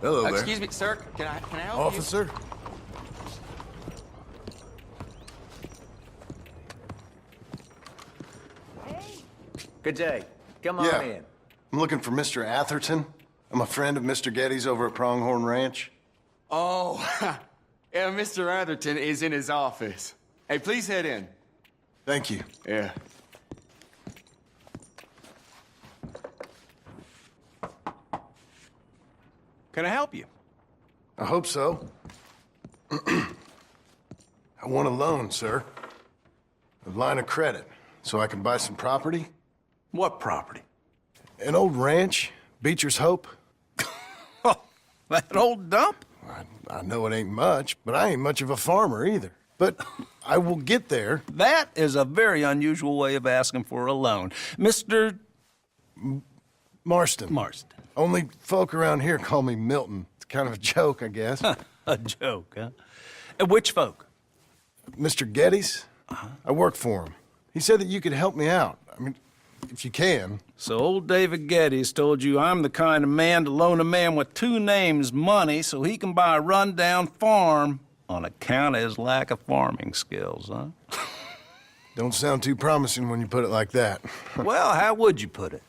Hello there. Excuse me, sir. Can I help Officer? Good day. Come on Yeah. in. I'm looking for Mr. Atherton. I'm a friend of Mr. Getty's over at Pronghorn Ranch. Oh, yeah, Mr. Atherton is in his office. Hey, please head in. Thank you. Yeah. Can I help you? I hope so. I want a loan, sir. A line of credit, so I can buy some property. What property? An old ranch, Beecher's Hope. That old dump? I know it ain't much, but I ain't much of a farmer either. But I will get there. That is a very unusual way of asking for a loan. Mr. Marston. Marston. Only folk around here call me Milton. It's kind of a joke, I guess. A joke, huh? Which folk? Mr. Getty's? I work for him. He said that you could help me out. I mean, if you can. So old David Geddes told you I'm the kind of man to loan a man with two names money so he can buy a rundown farm on account of his lack of farming skills, huh? Don't sound too promising when you put it like that. Well, how would you put it?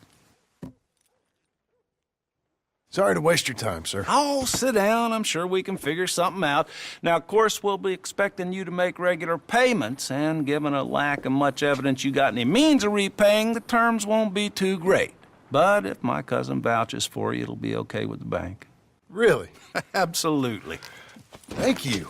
Sorry to waste your time, sir. Oh, sit down. I'm sure we can figure something out. Now, of course, we'll be expecting you to make regular payments, and given a lack of much evidence you got any means of repaying, the terms won't be too great. But if my cousin vouches for you, it'll be okay with the bank. Really? Absolutely. Thank you.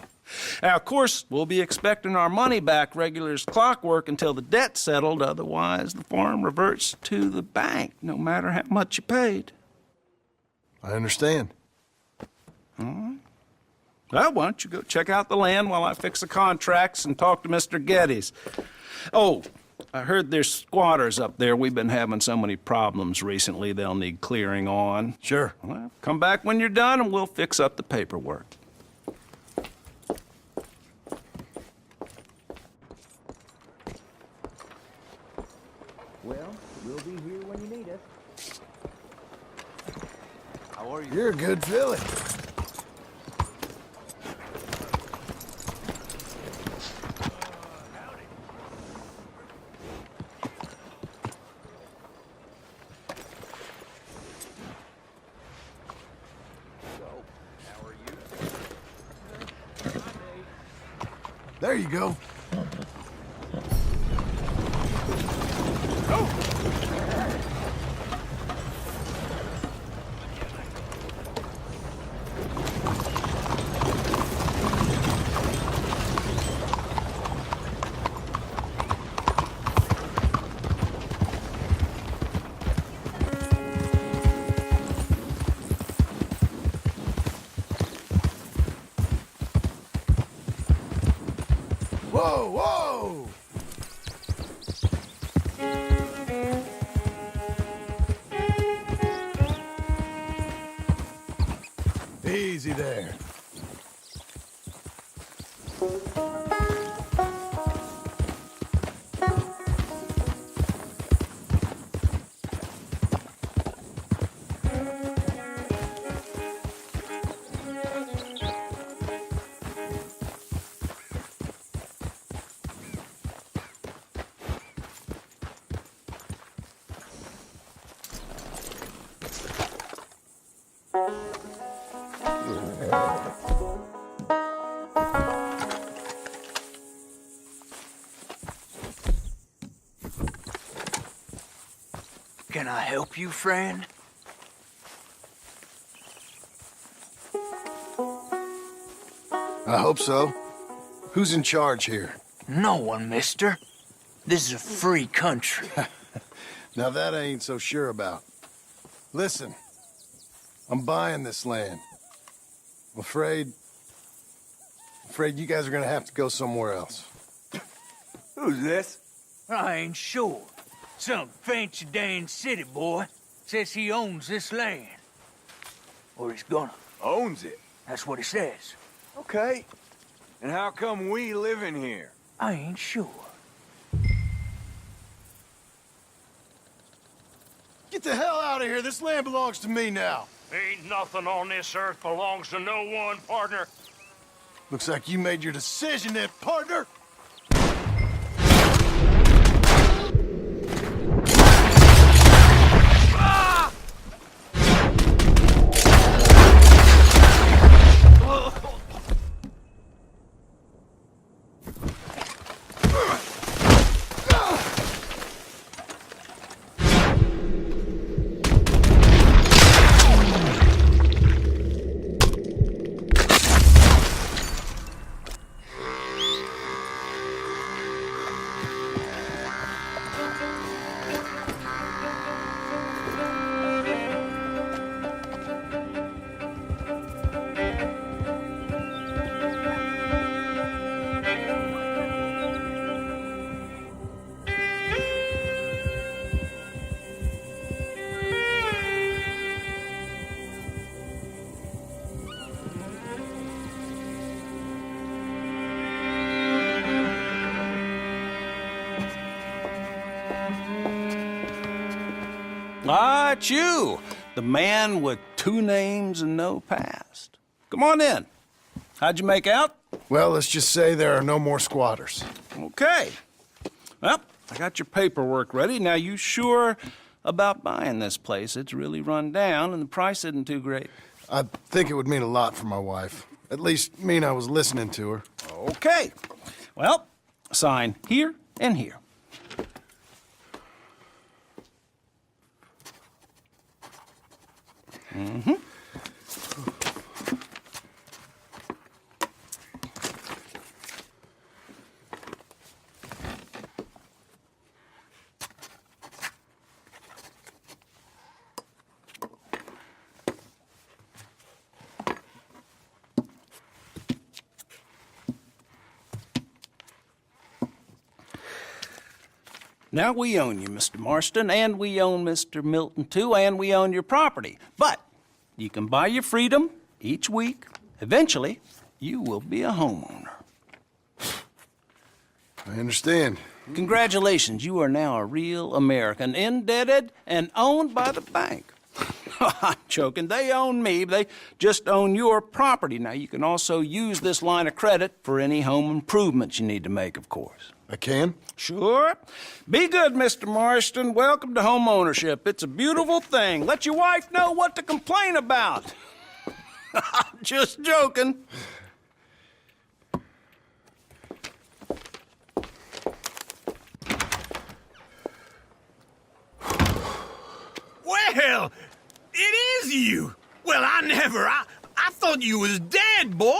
Now, of course, we'll be expecting our money back regular as clockwork until the debt's settled. Otherwise, the farm reverts to the bank, no matter how much you paid. I understand. Well, why don't you go check out the land while I fix the contracts and talk to Mr. Geddes. Oh, I heard there's squatters up there. We've been having so many problems recently, they'll need clearing on. Sure. Well, come back when you're done and we'll fix up the paperwork. Well, we'll be here when you need us. How are you? You're a good filly. There you go. Whoa, whoa! Easy there. Can I help you, friend? I hope so. Who's in charge here? No one, mister. This is a free country. Now that I ain't so sure about. Listen, I'm buying this land. I'm afraid you guys are gonna have to go somewhere else. Who's this? I ain't sure. Some fancy Dan city boy says he owns this land. Or he's gonna. Owns it. That's what he says. Okay. And how come we live in here? I ain't sure. Get the hell out of here. This land belongs to me now. Ain't nothing on this earth belongs to no one, partner. Looks like you made your decision then, partner. Ah, it's you, the man with 2 names and no past. Come on in. How'd you make out? Well, let's just say there are no more squatters. Okay. Well, I got your paperwork ready. Now, you sure about buying this place? It's really run down, and the price isn't too great. I think it would mean a lot for my wife. At least mean I was listening to her. Okay. Well, sign here and here. Mm-hmm. Now we own you, Mr. Marston, and we own Mr. Milton, too, and we own your property. But you can buy your freedom each week. Eventually, you will be a homeowner. I understand. Congratulations, you are now a real American, indebted and owned by the bank. I'm joking. They own me. They just own your property. Now, you can also use this line of credit for any home improvements you need to make, of course. I can? Sure. Be good, Mr. Marston. Welcome to home ownership. It's a beautiful thing. Let your wife know what to complain about. Just joking. Well, it is you. Well, I thought you was dead, boy.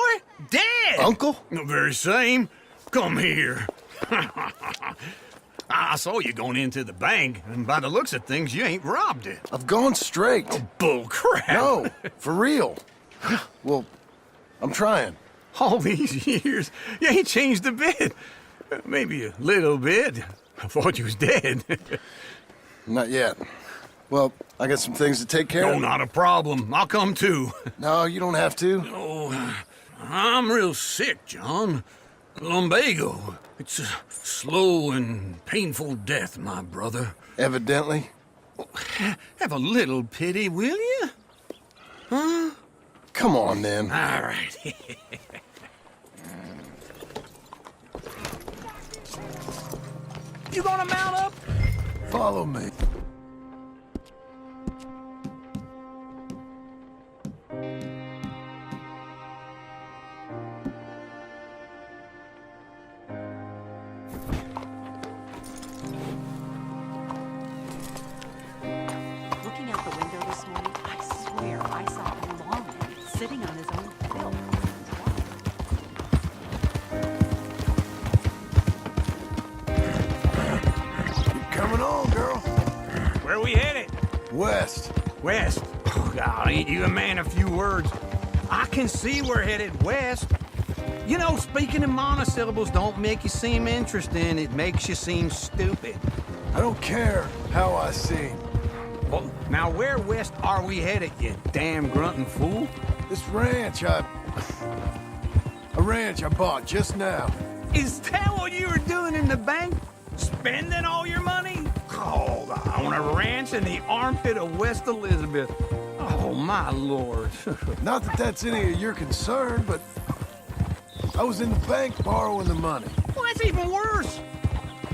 Dead. Uncle? The very same. Come here. I saw you going into the bank, and by the looks of things, you ain't robbed it. I've gone straight. Bull crap. No, for real. Well, I'm trying. All these years, you ain't changed a bit. Maybe a little bit. I thought you was dead. Not yet. Well, I got some things to take care No, of. not a problem. I'll come too. No, you don't have to. Oh, I'm real sick, John. Lumbago. It's a slow and painful death, my brother. Evidently. Have a little pity, will you? Huh? Come on, then. All right. You gonna mount up? Follow me. Looking out the window this morning, I swear I saw a longman sitting on his own filth. Keep coming on, girl. Where we headed? West. West. Oh, God, ain't you a man of few words? I can see we're headed west. You know, speaking in monosyllables don't make you seem interesting. It makes you seem stupid. I don't care how I seem. Well, now where west are we headed, you damn grunting fool? This ranch a ranch I bought just now. Is that what you were doing in the bank? Spending all your money? Oh, on a ranch in the armpit of West Elizabeth. Oh, Oh, my lord. Not that that's any of your concern, but I was in the bank borrowing the money. Well, that's even worse.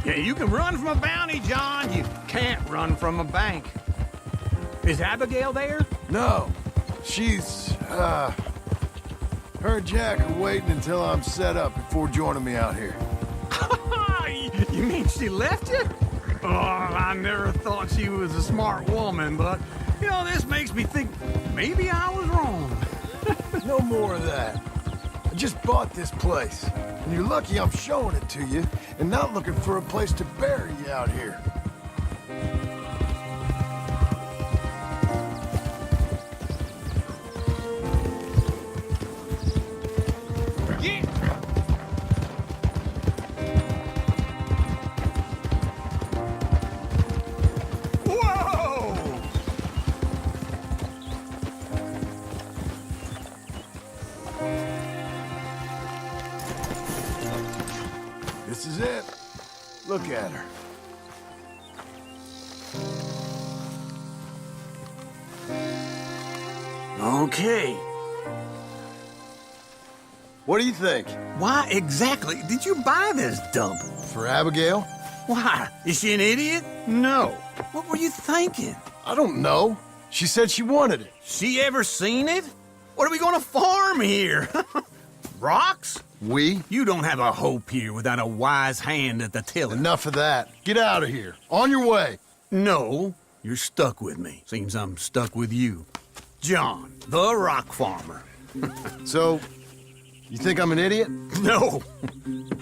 Yeah, you can run from a bounty, John. You can't run from a bank. Is Abigail there? No, she's, her and Jack are waiting until I'm set up before joining me out here. You mean she left you? Oh, I never thought she was a smart woman, but, you know, this makes me think maybe I was wrong. No more of that. I just bought this place, and you're lucky I'm showing it to you and not looking for a place to bury you out here. This is it. Look at her. Okay. What do you think? Why exactly did you buy this dump? For Abigail? Why? Is she an idiot? No. What were you thinking? I don't know. She said she wanted it. She ever seen it? What are we gonna farm here? Rocks? We? You don't have a hope here without a wise hand at the tiller. Enough of that. Get out of here. On your way. No, you're stuck with me. Seems I'm stuck with you. John, the rock farmer. So, you think I'm an idiot? No,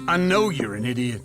I know you're an idiot.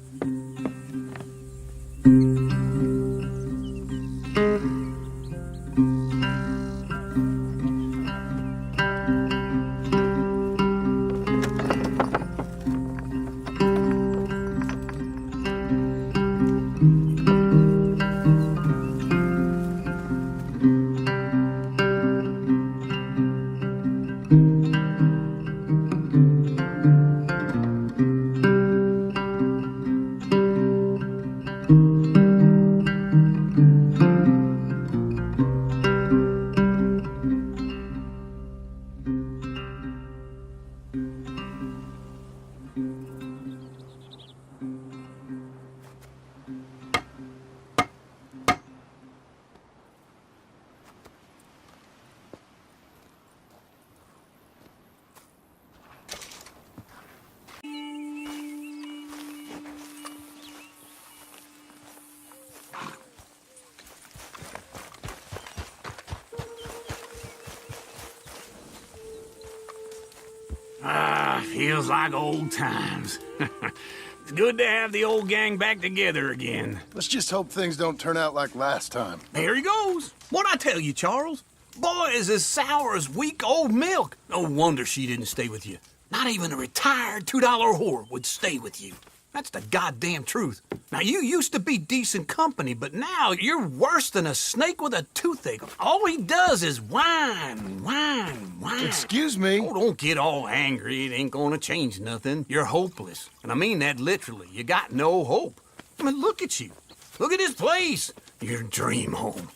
Feels like old times. It's good to have the old gang back together again. Let's just hope things don't turn out like last time. There he goes. What'd I tell you, Charles? Boy is as sour as week-old milk. No wonder she didn't stay with you. Not even a retired $2 whore would stay with you. That's the goddamn truth. Now, you used to be decent company, but now you're worse than a snake with a toothache. All he does is whine, whine, whine. Excuse me? Oh, don't get all angry. It ain't gonna change nothing. You're hopeless. And I mean that literally. You got no hope. I mean, look at you. Look at this place. Your dream home.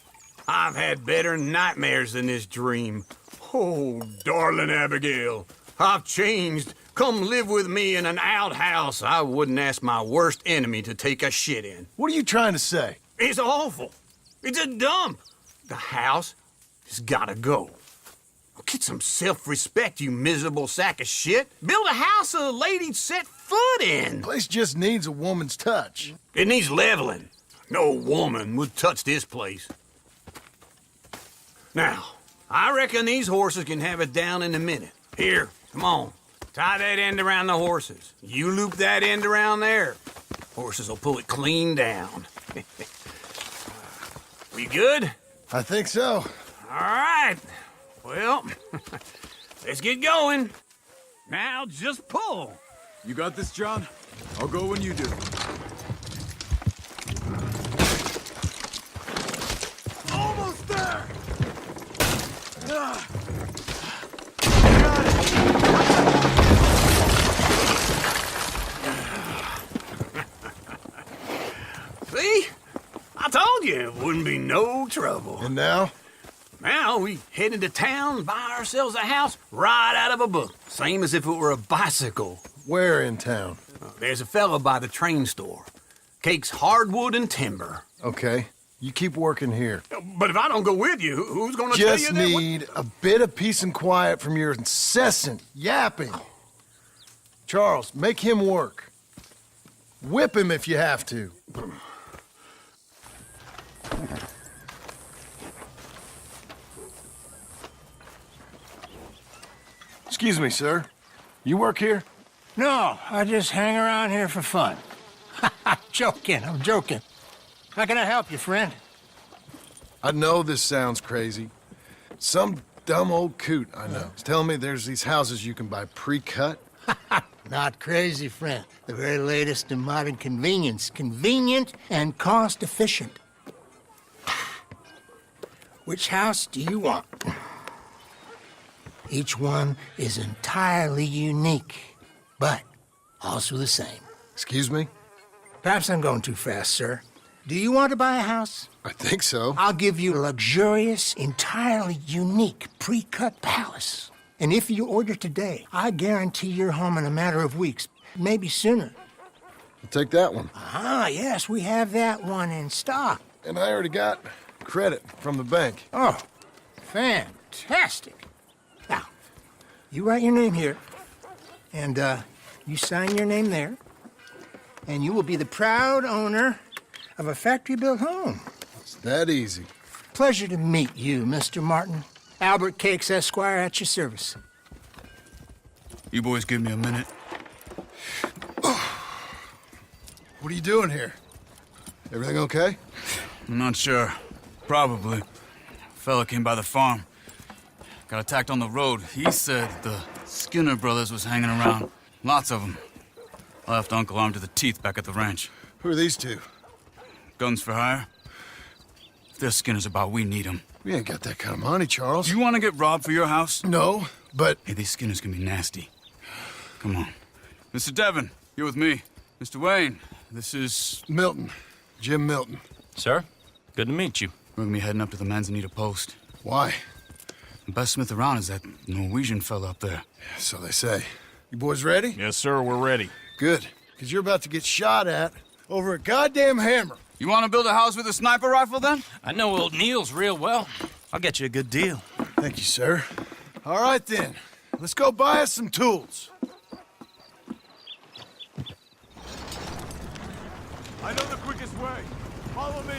I've had better nightmares than this dream. Oh, darling Abigail, I've changed. Come live with me in an outhouse I wouldn't ask my worst enemy to take a shit in. What are you trying to say? It's awful. It's a dump. The house has gotta go. Get some self-respect, you miserable sack of shit. Build a house a lady'd set foot in. Place just needs a woman's touch. It needs leveling. No woman would touch this place. Now, I reckon these horses can have it down in a minute. Here, come on. Tie that end around the horses. You loop that end around there. Horses will pull it clean down. We good? I think so. All right. Well, let's get going. Now just pull. You got this, John? I'll go when you do. Almost there! Got it! See? I told you it wouldn't be no trouble. And now? Now we head into town, buy ourselves a house right out of a book. Same as if it were a bicycle. Where in town? There's a fella by the train store. Cakes hardwood and timber. Okay. You keep working here. But if I don't go with you, who's gonna tell you Just that? need a bit of peace and quiet from your incessant yapping. Charles, make him work. Whip him if you have to. Excuse me, sir. You work here? No, I just hang around here for fun. I'm joking. How can I help you, friend? I know this sounds crazy. Some dumb old coot I know is telling me there's these houses you can buy pre-cut. Not crazy, friend. The very latest in modern convenience. Convenient and cost-efficient. Which house do you want? Each one is entirely unique, but also the same. Excuse me? Perhaps I'm going too fast, sir. Do you want to buy a house? I think so. I'll give you a luxurious, entirely unique pre-cut palace. And if you order today, I guarantee you're home in a matter of weeks, maybe sooner. I'll take that one. Ah, yes, we have that one in stock. And I already got credit from the bank. Oh, fantastic. Now, you write your name here, and you sign your name there, and you will be the proud owner of a factory-built home. It's that easy. Pleasure to meet you, Mr. Martin. Albert Cakes, Esquire, at your service. You boys give me a minute. What are you doing here? Everything okay? I'm not sure. Probably. Fella came by the farm. Got attacked on the road. He said the Skinner brothers was hanging around. Lots of them. I left Uncle armed to the teeth back at the ranch. Who are these two? Guns for hire? If there's Skinners about, we need them. We ain't got that kind of money, Charles. Do you want to get robbed for your house? No, but... Hey, these Skinners can be nasty. Come on. Mr. Devon, you're with me. Mr. Wayne, this is... Milton. Jim Milton. Sir, good to meet you. We're gonna be heading up to the Manzanita post. Why? The best smith around is that Norwegian fella up there. So they say. You boys ready? Yes, sir, we're ready. Good. Because you're about to get shot at over a goddamn hammer. You want to build a house with a sniper rifle, then? I know old Neil's real well. I'll get you a good deal. Thank you, sir. All right, then. Let's go buy us some tools. I know the quickest way. Follow me.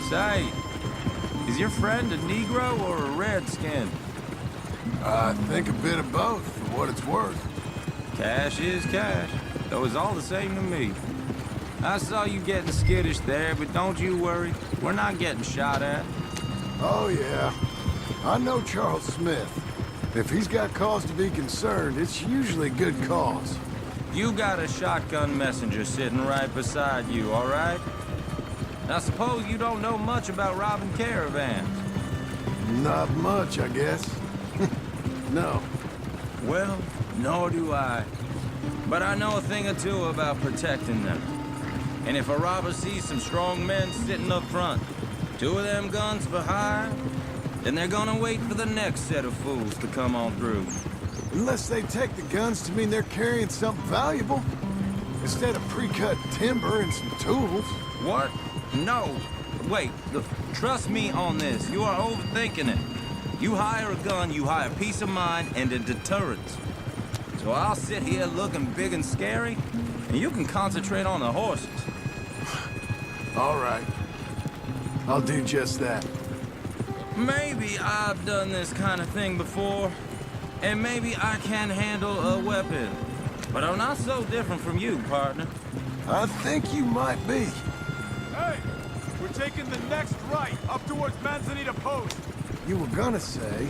Say, is your friend a Negro or a Redskin? I think a bit of both, for what it's worth. Cash is cash, though it's all the same to me. I saw you getting skittish there, but don't you worry. We're not getting shot at. Oh, yeah. I know Charles Smith. If he's got cause to be concerned, it's usually good cause. You got a shotgun messenger sitting right beside you, all right? I suppose you don't know much about robbing caravans. Not much, I guess. No. Well, nor do I. But I know a thing or two about protecting them. And if a robber sees some strong men sitting up front, 2 of them guns for hire, then they're gonna wait for the next set of fools to come on through. Unless they take the guns to mean they're carrying something valuable. Instead of pre-cut timber and some tools. What? No. Wait, look, trust me on this. You are overthinking it. You hire a gun, you hire peace of mind and a deterrence. So I'll sit here looking big and scary, and you can concentrate on the horses. All right. I'll do just that. Maybe I've done this kind of thing before, and maybe I can handle a weapon. But I'm not so different from you, partner. I think you might be. Hey, we're taking the next right up towards Manzanita Post. You were gonna say...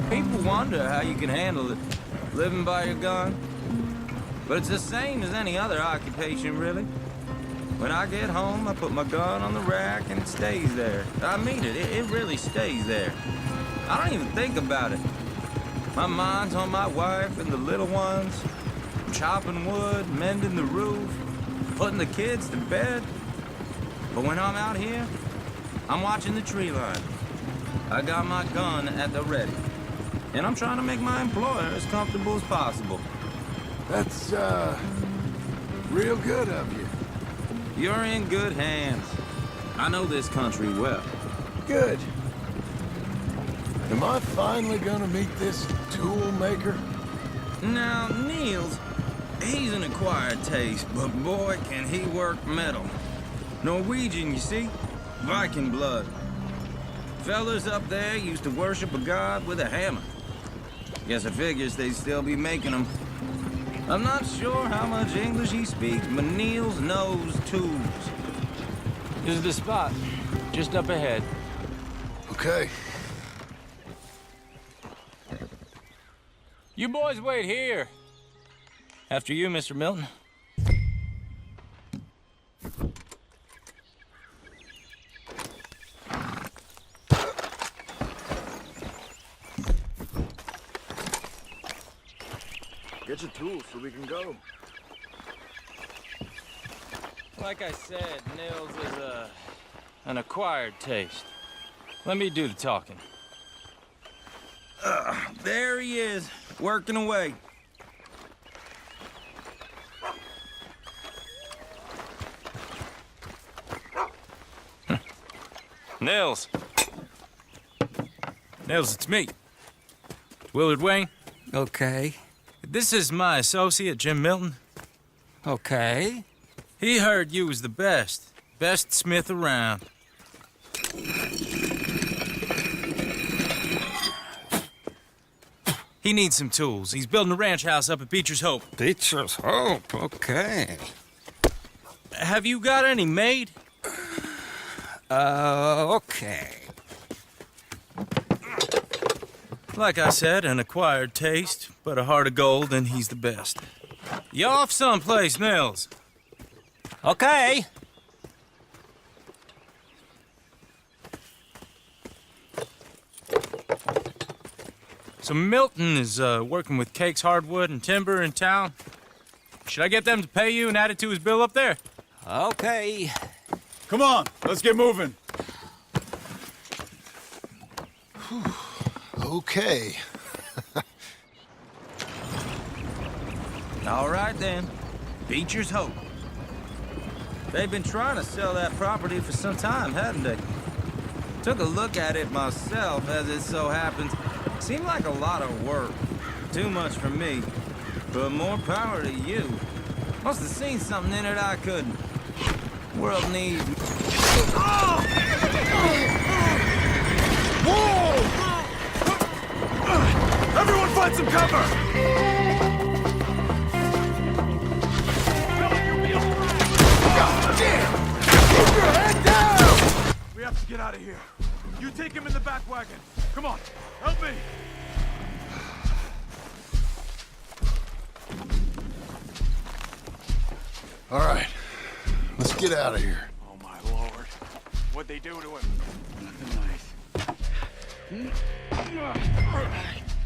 People wonder how you can handle it, living by your gun. But it's the same as any other occupation, really. When I get home, I put my gun on the rack and it stays there. I mean it, it really stays there. I don't even think about it. My mind's on my wife and the little ones. I'm chopping wood, mending the roof, putting the kids to bed. But when I'm out here, I'm watching the tree line. I got my gun at the ready. And I'm trying to make my employer as comfortable as possible. That's, real good of you. You're in good hands. I know this country well. Good. Am I finally gonna meet this tool maker? Now, Niels, he's an acquired taste, but boy, can he work metal. Norwegian, you see? Viking blood. Fellas up there used to worship a god with a hammer. Guess I figures they'd still be making them. I'm not sure how much English he speaks, but Niels knows tools. This is the spot, just up ahead. Okay. You boys wait here. After you, Mr. Milton. Get your tools so we can go. Like I said, Nils is an acquired taste. Let me do the talking. There he is, working away. Nils. Nils, it's me. Willard Wayne. Okay. This is my associate, Jim Milton. Okay. He heard you was the best smith around. He needs some tools. He's building a ranch house up at Beecher's Hope. Beecher's Hope, okay. Have you got any made? Okay. Like I said, an acquired taste, but a heart of gold, and he's the best. You off someplace, Nils? Okay. So Milton is working with Cake's Hardwood and Timber in town. Should I get them to pay you and add it to his bill up there? Okay. Come on, let's get moving. Okay. All right, then. Beecher's Hope. They've been trying to sell that property for some time, hadn't they? Took a look at it myself, as it so happens. Seemed like a lot of work. Too much for me. But more power to you. Must have seen something in it I couldn't. World needs... Whoa! Everyone find some cover! God damn! Keep your head down! We have to get out of here. You take him in the back wagon. Come on, help me! All right, let's get out of here. Oh my lord. What'd they do to him? Nothing nice.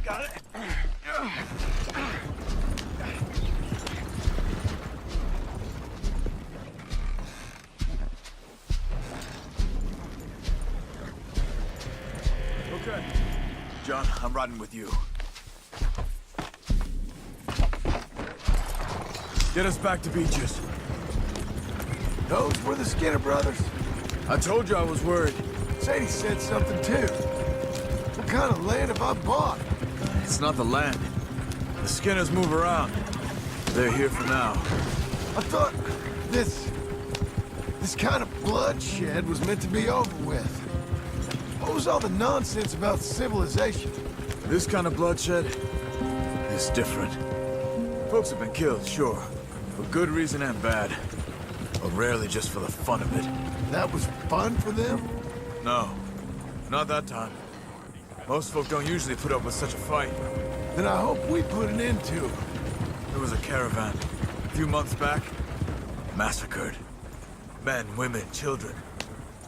Got it. Okay. John, I'm riding with you. Get us back to Beaches. Those were the Skinner brothers. I told you I was worried. Sadie said something too. What kind of land have I bought? It's not the land. The Skinners move around. They're here for now. I thought this kind of bloodshed was meant to be over with. What was all the nonsense about civilization? This kind of bloodshed is different. Folks have been killed, sure. For good reason and bad. But rarely just for the fun of it. That was fun for them? No. Not that time. Most folk don't usually put up with such a fight. Then I hope we put an end to it. There was a caravan a few months back. Massacred. Men, women, children.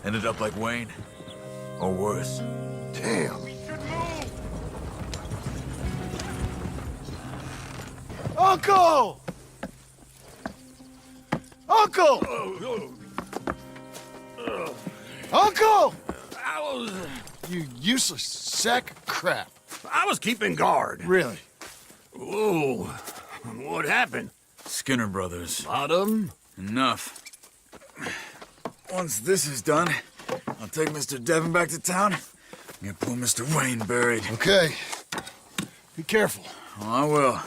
Ended up like Wayne. Or worse. Damn. We should move! Uncle! Uncle! Uncle! You useless sack of crap. I was keeping guard. Really? Whoa. What happened? Skinner Brothers. Lot of them? Enough. Once this is done, I'll take Mr. Devon back to town and get poor Mr. Wayne buried. Okay. Be careful. Oh, I will.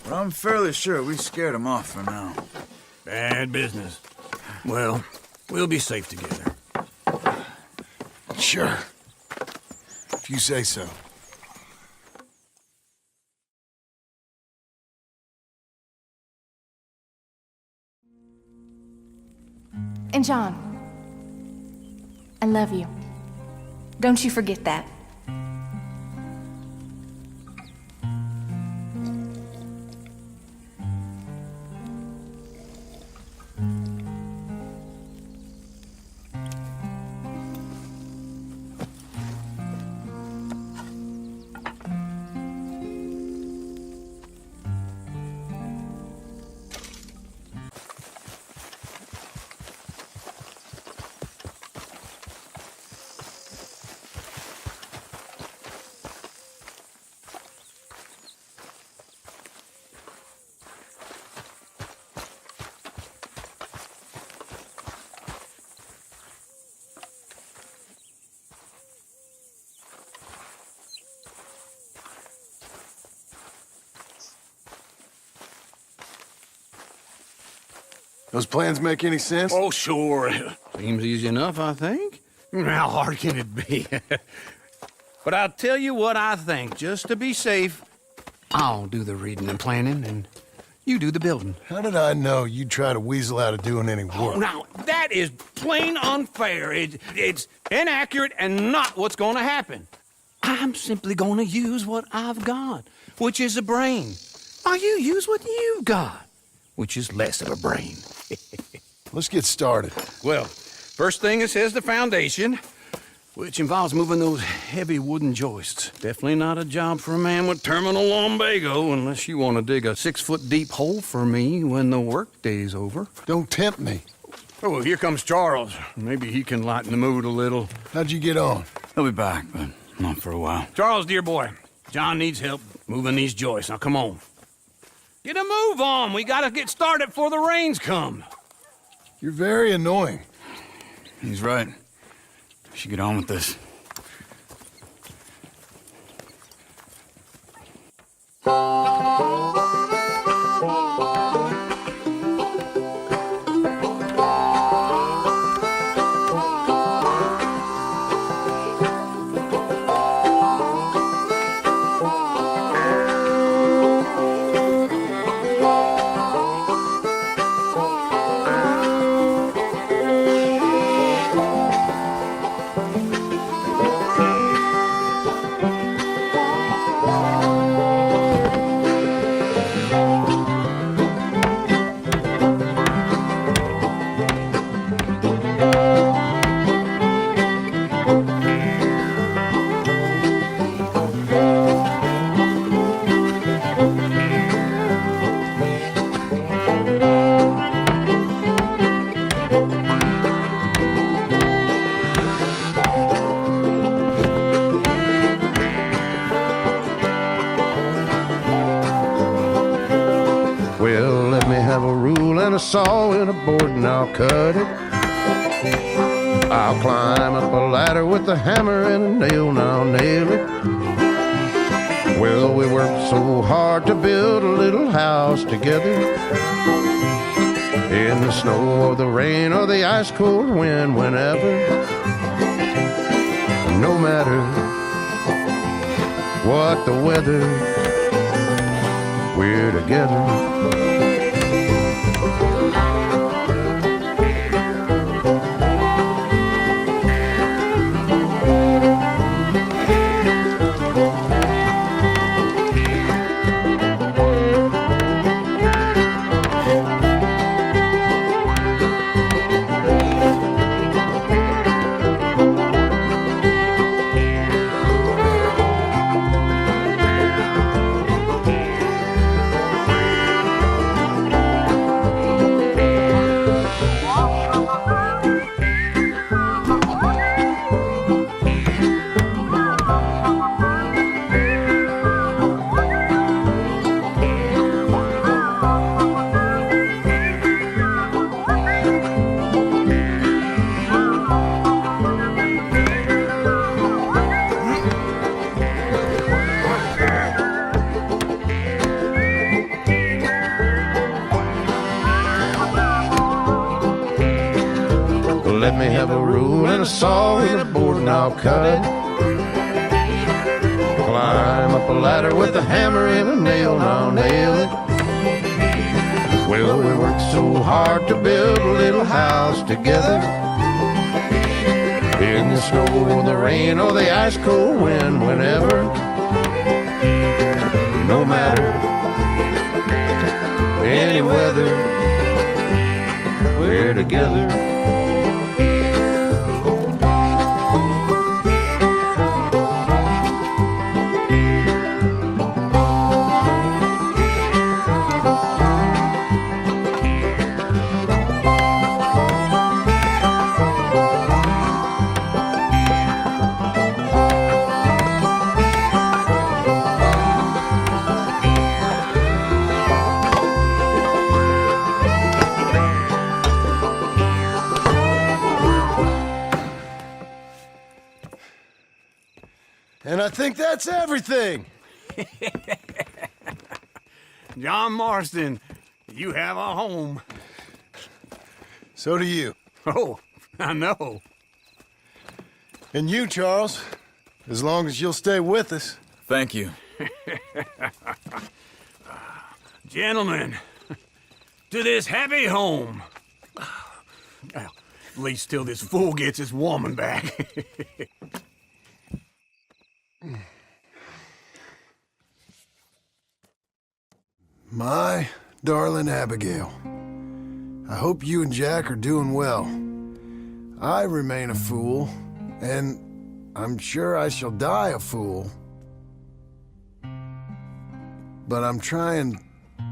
But I'm fairly sure we scared him off for now. Bad business. Well, we'll be safe together. Sure. If you say so. And John, I love you. Don't you forget that. Those plans make any sense? Oh, sure. Seems easy enough, I think. How hard can it be? But I'll tell you what I think. Just to be safe, I'll do the reading and planning, and you do the building. How did I know you'd try to weasel out of doing any work? Oh, now, that is plain unfair. It's inaccurate and not what's going to happen. I'm simply going to use what I've got, which is a brain. Now, you use what you've got, which is less of a brain. Let's get started. Well, first thing it says the foundation, which involves moving those heavy wooden joists. Definitely not a job for a man with terminal lumbago unless you want to dig a 6-foot deep hole for me when the workday's over. Don't tempt me. Oh, here comes Charles. Maybe he can lighten the mood a little. How'd you get on? He'll be back, but not for a while. Charles, dear boy, John needs help moving these joists. Now, come on. Get a move on. We gotta get started before the rains come. You're very annoying. He's right. We should get on with this. saw and a board and I'll cut it. I'll climb up a ladder with a hammer and a nail and I'll nail it. Well, we worked so hard to build a little house together. In the snow or the rain or the ice cold wind, whenever. No matter what the weather, we're together. saw and a board and I'll cut it. Climb up a ladder with a hammer and a nail and I'll nail it. Well, we worked so hard to build a little house together. In the snow, the rain, or the ice cold wind, whenever. No matter any weather, we're together. And I think that's everything. John Marston, you have a home. So do you. Oh, I know. And you, Charles, as long as you'll stay with us. Thank you. Gentlemen, to this happy home. Well, at least till this fool gets his woman back. My darling Abigail, I hope you and Jack are doing well. I remain a fool, and I'm sure I shall die a fool. But I'm trying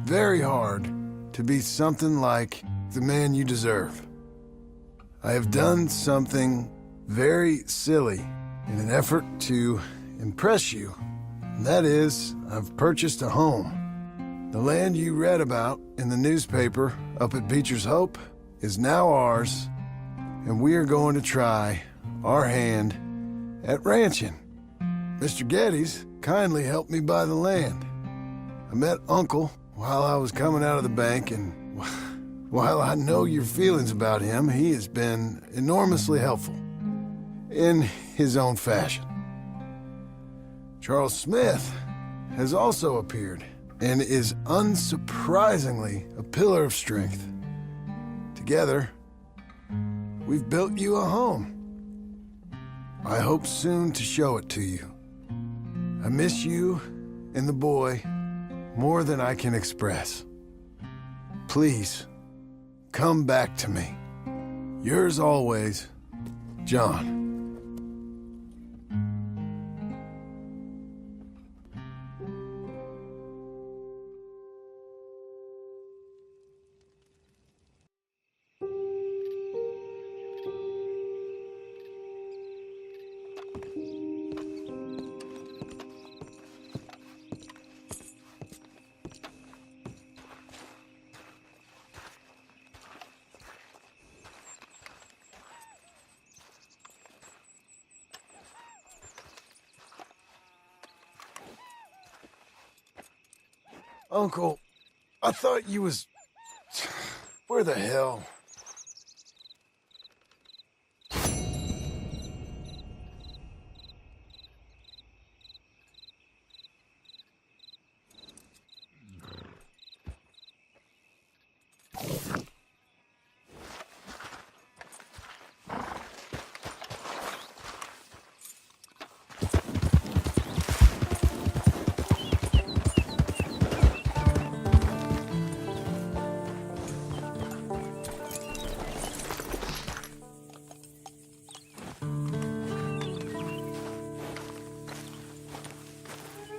very hard to be something like the man you deserve. I have done something very silly in an effort to impress you. And that is, I've purchased a home. The land you read about in the newspaper up at Beecher's Hope is now ours, and we are going to try our hand at ranching. Mr. Geddes kindly helped me buy the land. I met Uncle while I was coming out of the bank, and while I know your feelings about him, he has been enormously helpful in his own fashion. Charles Smith has also appeared and is unsurprisingly a pillar of strength. Together, we've built you a home. I hope soon to show it to you. I miss you and the boy more than I can express. Please, come back to me. Yours always, John. Uncle, I thought you was... Where the hell?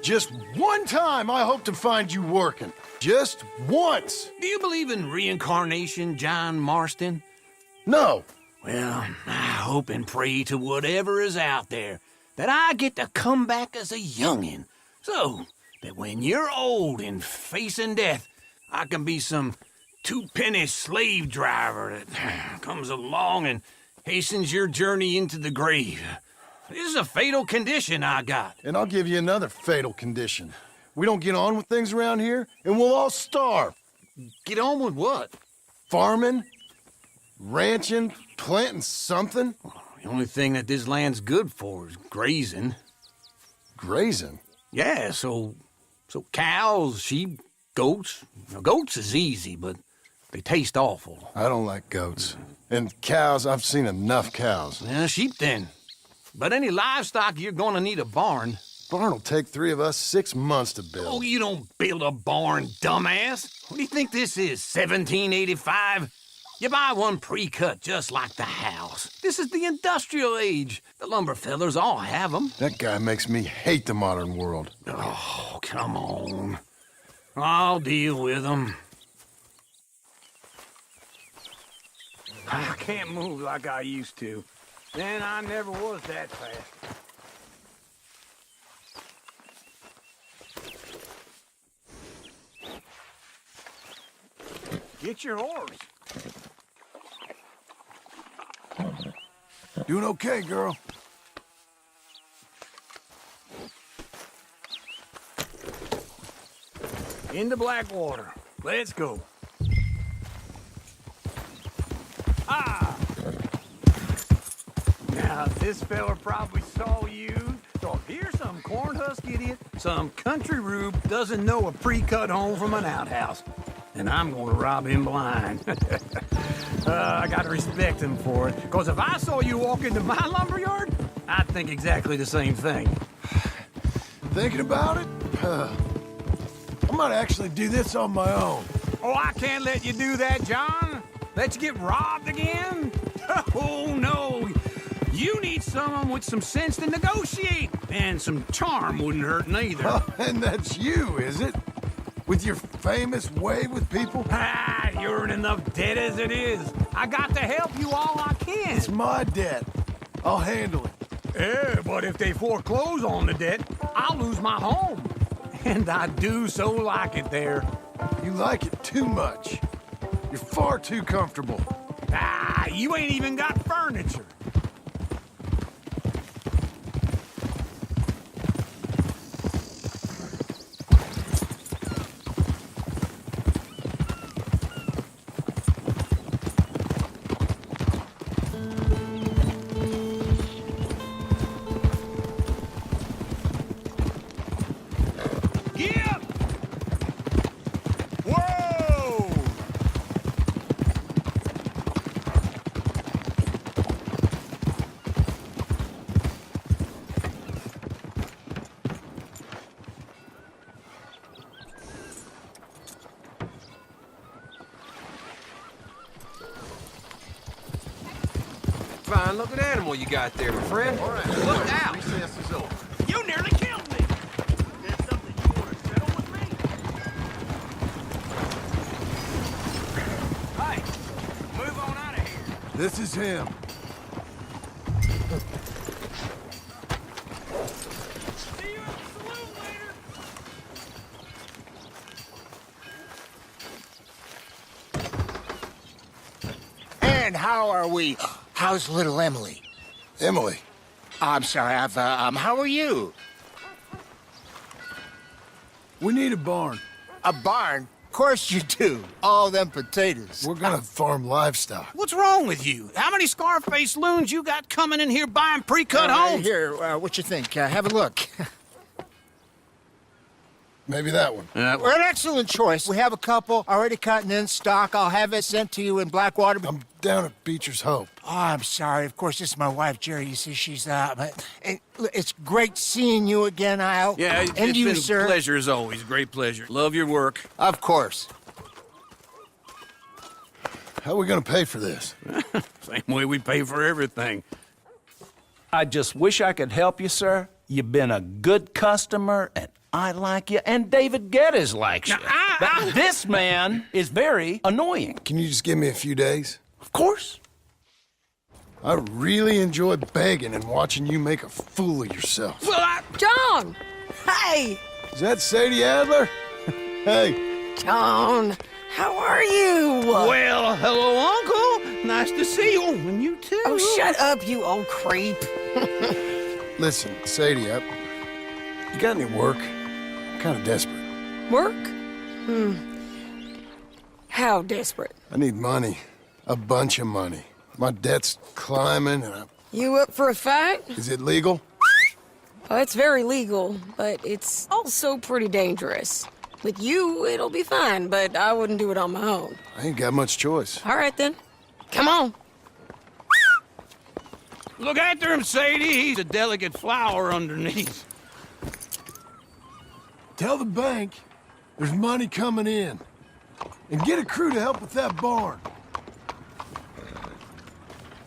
Just one time I hope to find you working. Just once. Do you believe in reincarnation, John Marston? No. Well, I hope and pray to whatever is out there that I get to come back as a youngin', so that when you're old and facing death, I can be some two-penny slave driver that comes along and hastens your journey into the grave. This is a fatal condition I got. And I'll give you another fatal condition. We don't get on with things around here, and we'll all starve. Get on with what? Farming, ranching, planting something. The only thing that this land's good for is grazing. Grazing? Yeah, so cows, sheep, goats. Now, goats is easy, but they taste awful. I don't like goats. And cows, I've seen enough cows. Yeah, sheep then. But any livestock, you're gonna need a barn. Barn will take 3 of us 6 months to build. Oh, you don't build a barn, dumbass. What do you think this is, 1785? You buy one pre-cut just like the house. This is the industrial age. The lumber fellers all have them. That guy makes me hate the modern world. Oh, come on. I'll deal with them. I can't move like I used to. Then I never was that fast. Get your horse. Doing okay, girl. Into Blackwater. Let's go. Ah! Now, this fella probably saw you. So here's some corn husk idiot, some country rube doesn't know a pre-cut home from an outhouse. And I'm gonna rob him blind. I gotta respect him for it. Because if I saw you walk into my lumberyard, I'd think exactly the same thing. Thinking about it? I might actually do this on my own. Oh, I can't let you do that, John. Let you get robbed again? Oh, no. You need someone with some sense to negotiate. And some charm wouldn't hurt neither. And that's you, is it? With your famous way with people? Ah, you're in enough debt as it is. I got to help you all I can. It's my debt. I'll handle it. Yeah, but if they foreclose on the debt, I'll lose my home. And I do so like it there. You like it too much. You're far too comfortable. Ah, you ain't even got furniture. Fine looking animal you got there, my friend. All right. Look out! Recess is over. You nearly killed me. There's something you want to settle with me? Hey, move on out of here. This is him. See you at the saloon later. And how are we? How's little Emily? Emily. I'm sorry, how are you? We need a barn. A barn? Of course you do. All them potatoes. We're gonna farm livestock. What's wrong with you? How many Scarface loons you got coming in here buying pre-cut homes? Here, what you think? Have a look. Maybe that one. We're an excellent choice. We have a couple already cutting in stock. I'll have it sent to you in Blackwater. I'm down at Beecher's Hope. Oh, I'm sorry. Of course, this is my wife, Jerry. You see, she's it's great seeing you again, Al. Yeah, and it's you, been sir. a pleasure as always. Great pleasure. Love your work. Of course. How are we gonna pay for this? Same way we pay for everything. I just wish I could help you, sir. You've been a good customer, and I like you, and David Geddes likes you. But this man is very annoying. Can you just give me a few days? Of course. I really enjoy begging and watching you make a fool of yourself. Well, John! Hey! Is that Sadie Adler? Hey. John, how are you? well, hello, Uncle. Nice to see you. And you too. Oh, shut up, you old creep. Listen, Sadie, you got any work? I'm kind of desperate. Work? How desperate? I need money. A bunch of money. My debt's climbing, and You up for a fight? Is it legal? Oh, it's very legal, but it's also pretty dangerous. With you, it'll be fine, but I wouldn't do it on my own. I ain't got much choice. All right, then. Come on. Look after him, Sadie. He's a delicate flower underneath. Tell the bank there's money coming in. And get a crew to help with that barn.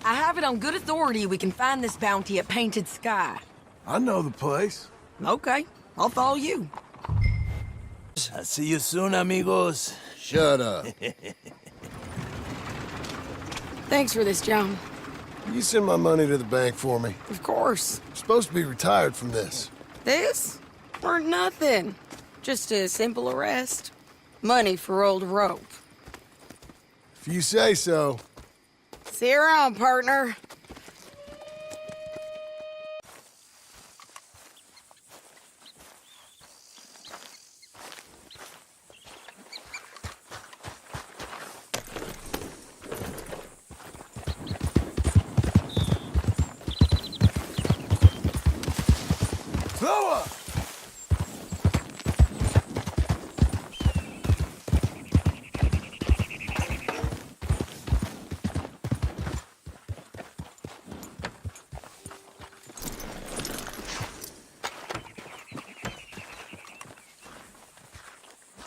I have it on good authority we can find this bounty at Painted Sky. I know the place. Okay, I'll follow you. I'll see you soon, amigos. Shut up. Thanks for this, John. You send my money to the bank for me. Of course. I'm supposed to be retired from this. This? Weren't nothing. Just a simple arrest. Money for old rope. If you say so. See you around, partner. Noah!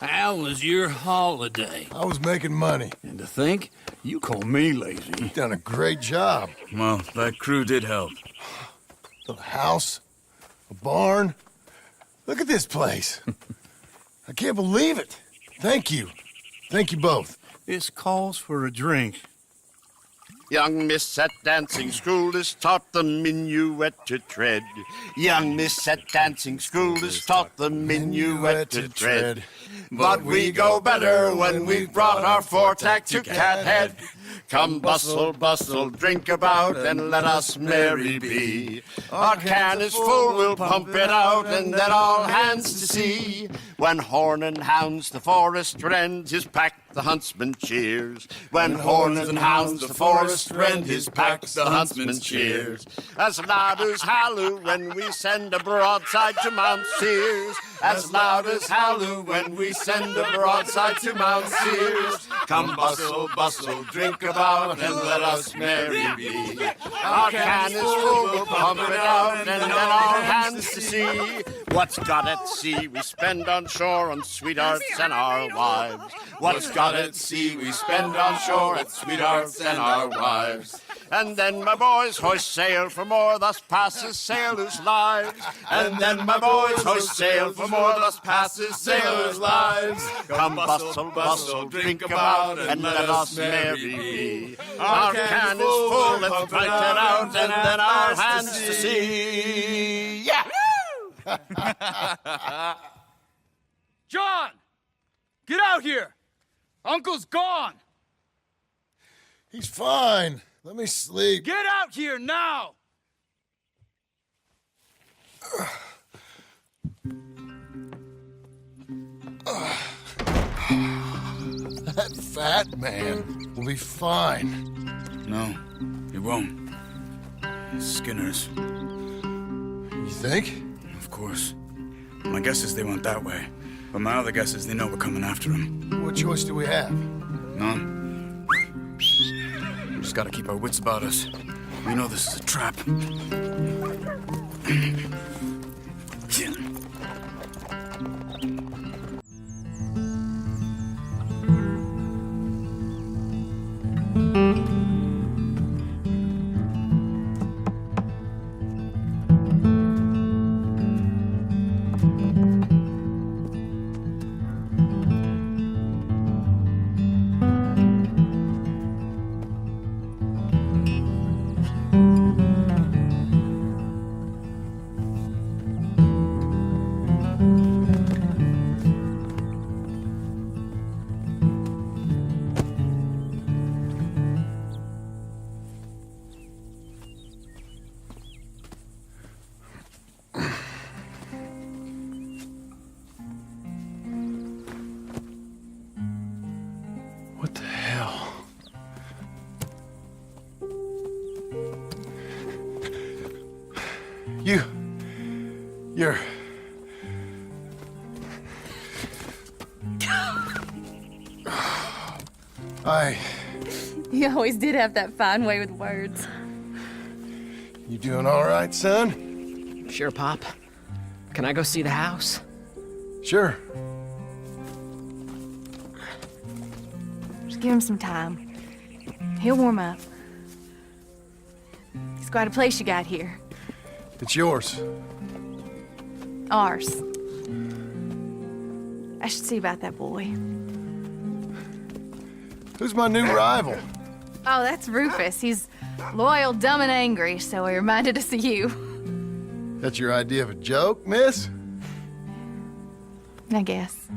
How was your holiday? I was making money. And to think, you call me lazy. You've done a great job. Well, that crew did help. A house, a barn. Look at this place. I can't believe it. Thank you. Thank you both. This calls for a drink. Young miss at dancing school is taught the minuet to tread. Young miss at dancing school is taught the minuet to tread. But we go better when we've brought our four-tack to Cathead. Come bustle, bustle, drink about, and let us merry be. Our can is full, we'll pump it out, and then all hands to sea. When horn and hounds the forest rend his pack, the huntsman cheers. When horn and hounds the forest rend his pack, the huntsman cheers. As loud as halloo when we send a broadside to Mount Sears. As loud as halloo when we send a broadside to Mount Sears. Come bustle, bustle, drink about, and let us merry be. Our can is full, we'll pump it out, and then all hands to sea. What's got at sea we spend on shore on sweethearts and our wives. What's got at sea we spend on shore at sweethearts and our wives. And then my boys hoist sail for more, thus passes sailors' lives. And then my boys hoist sail for more, thus passes sailors' lives. Come bustle, bustle, drink about, and let us merry be. Our can is full, let's fight it out, and then our hands to sea. Yeah! John! Get out here! Uncle's gone! He's fine. Let me sleep. Get out here now! That fat man will be fine. No, he won't. Skinner's. You think? Of course. My guess is they went that way. But my other guess is they know we're coming after him. What choice do we have? None. We just gotta keep our wits about us. We know this is a trap. You always did have that fine way with words. You doing all right, son? Sure, Pop. Can I go see the house? Sure. Just give him some time. He'll warm up. It's quite a place you got here. It's yours. Ours. I should see about that boy. Who's my new rival? Oh, that's Rufus. He's loyal, dumb, and angry, so he reminded us of you. That's your idea of a joke, miss? I guess.